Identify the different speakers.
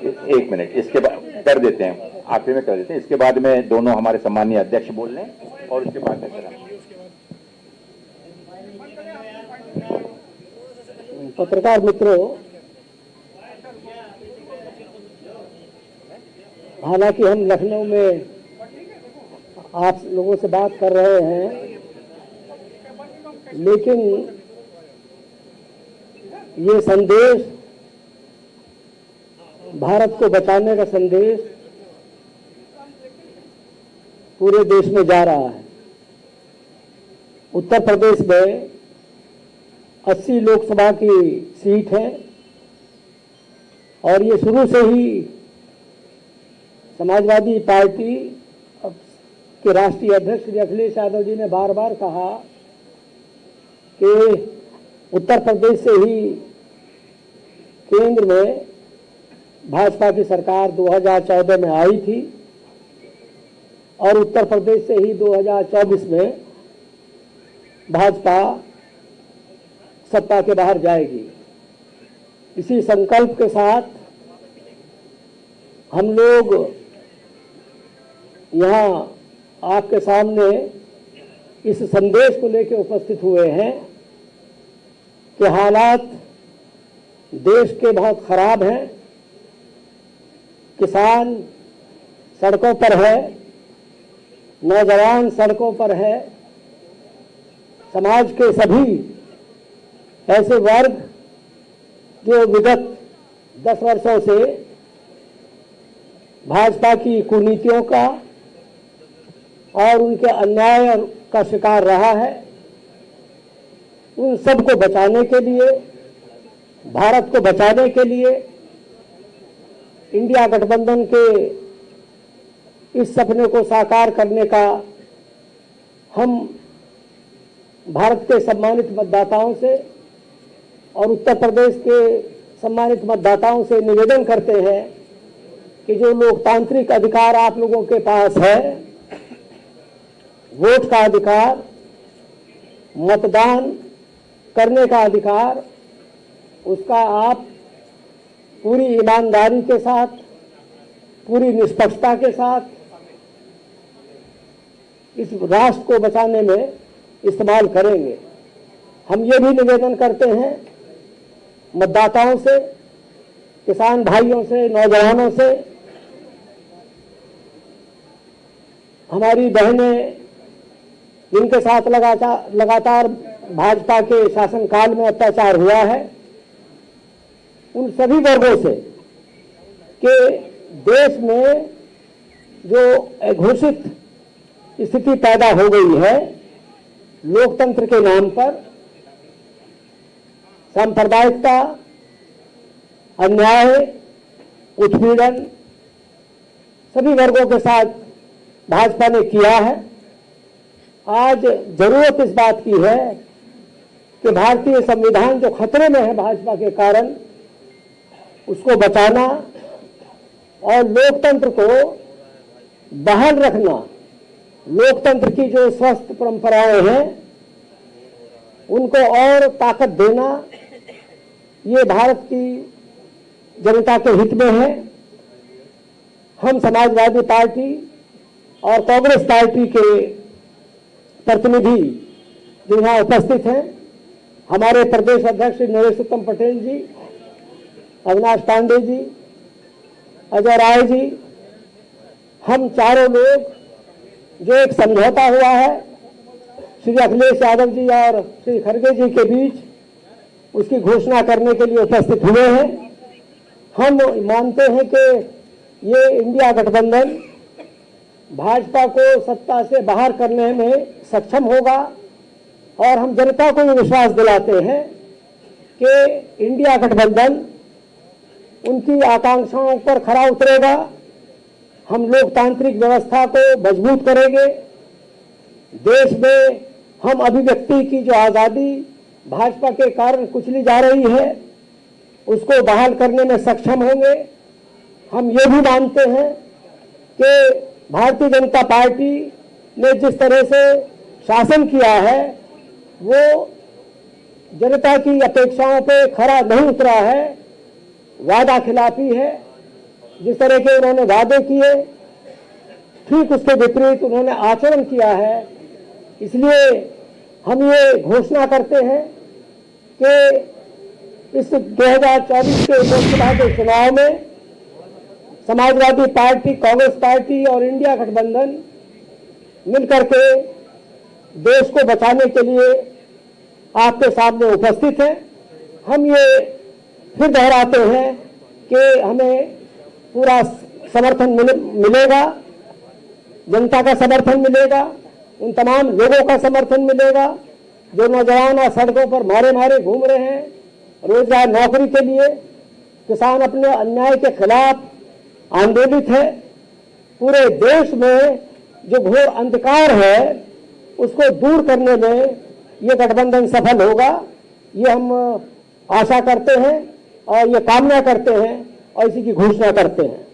Speaker 1: एक मिनट, इसके बाद कर देते हैं, आखिर में कर देते हैं, इसके बाद में दोनों हमारे सम्मानीय अध्यक्ष बोल लें और उसके बाद में फिर हम।
Speaker 2: पत्रकार मित्रों, हालांकि हम लखनऊ में आप लोगों से बात कर रहे हैं, लेकिन ये संदेश, भारत को बचाने का संदेश पूरे देश में जा रहा है। उत्तर प्रदेश में 80 लोकसभा की सीट है और ये शुरू से ही समाजवादी पार्टी के राष्ट्रीय अध्यक्ष श्री अखिलेश यादव जी ने बार बार कहा कि उत्तर प्रदेश से ही केंद्र में भाजपा की सरकार 2014 में आई थी और उत्तर प्रदेश से ही 2024 में भाजपा सत्ता के बाहर जाएगी। इसी संकल्प के साथ हम लोग यहाँ आपके सामने इस संदेश को लेकर उपस्थित हुए हैं कि हालात देश के बहुत खराब हैं, किसान सड़कों पर है, नौजवान सड़कों पर है, समाज के सभी ऐसे वर्ग जो विगत 10 वर्षों से भाजपा की कुनीतियों का और उनके अन्याय का शिकार रहा है, उन सबको बचाने के लिए, भारत को बचाने के लिए इंडिया गठबंधन के इस सपने को साकार करने का हम भारत के सम्मानित मतदाताओं से और उत्तर प्रदेश के सम्मानित मतदाताओं से निवेदन करते हैं कि जो लोकतांत्रिक अधिकार आप लोगों के पास है, वोट का अधिकार, मतदान करने का अधिकार, उसका आप पूरी ईमानदारी के साथ, पूरी निष्पक्षता के साथ इस राष्ट्र को बचाने में इस्तेमाल करेंगे। हम ये भी निवेदन करते हैं मतदाताओं से, किसान भाइयों से, नौजवानों से, हमारी बहनें जिनके साथ लगातार भाजपा के शासनकाल में अत्याचार हुआ है, उन सभी वर्गों से कि देश में जो घोषित स्थिति पैदा हो गई है लोकतंत्र के नाम पर, सांप्रदायिकता, अन्याय, उत्पीड़न सभी वर्गों के साथ भाजपा ने किया है। आज जरूरत इस बात की है कि भारतीय संविधान जो खतरे में है भाजपा के कारण, उसको बचाना और लोकतंत्र को बहाल रखना, लोकतंत्र की जो स्वस्थ परंपराएं हैं उनको और ताकत देना, ये भारत की जनता के हित में है। हम समाजवादी पार्टी और कांग्रेस पार्टी के प्रतिनिधि जो यहाँ उपस्थित हैं, हमारे प्रदेश अध्यक्ष नरेश उत्तम पटेल जी, अविनाश पांडे जी, अजय राय जी, हम चारों लोग जो एक समझौता हुआ है श्री अखिलेश यादव जी और श्री खड़गे जी के बीच, उसकी घोषणा करने के लिए उपस्थित हुए हैं। हम मानते हैं कि ये इंडिया गठबंधन भाजपा को सत्ता से बाहर करने में सक्षम होगा और हम जनता को ये विश्वास दिलाते हैं कि इंडिया गठबंधन उनकी आकांक्षाओं पर खरा उतरेगा। हम लोकतांत्रिक व्यवस्था को मजबूत करेंगे। देश में हम अभिव्यक्ति की जो आज़ादी भाजपा के कारण कुचली जा रही है, उसको बहाल करने में सक्षम होंगे। हम ये भी मानते हैं कि भारतीय जनता पार्टी ने जिस तरह से शासन किया है वो जनता की अपेक्षाओं पे खरा नहीं उतरा है, वादा खिलाफी है। जिस तरह के उन्होंने वादे किए, ठीक उसके विपरीत उन्होंने आचरण किया है। इसलिए हम ये घोषणा करते हैं कि इस 2024 के लोकसभा के चुनाव में समाजवादी पार्टी, कांग्रेस पार्टी और इंडिया गठबंधन मिलकर के देश को बचाने के लिए आपके सामने उपस्थित है। हम ये फिर दोहराते हैं कि हमें पूरा समर्थन मिलेगा, जनता का समर्थन मिलेगा, उन तमाम लोगों का समर्थन मिलेगा जो नौजवान और सड़कों पर मारे मारे घूम रहे हैं रोजगार नौकरी के लिए। किसान अपने अन्याय के खिलाफ आंदोलित है। पूरे देश में जो घोर अंधकार है उसको दूर करने में ये गठबंधन सफल होगा, ये हम आशा करते हैं और ये कामना करते हैं और इसी की घोषणा करते हैं।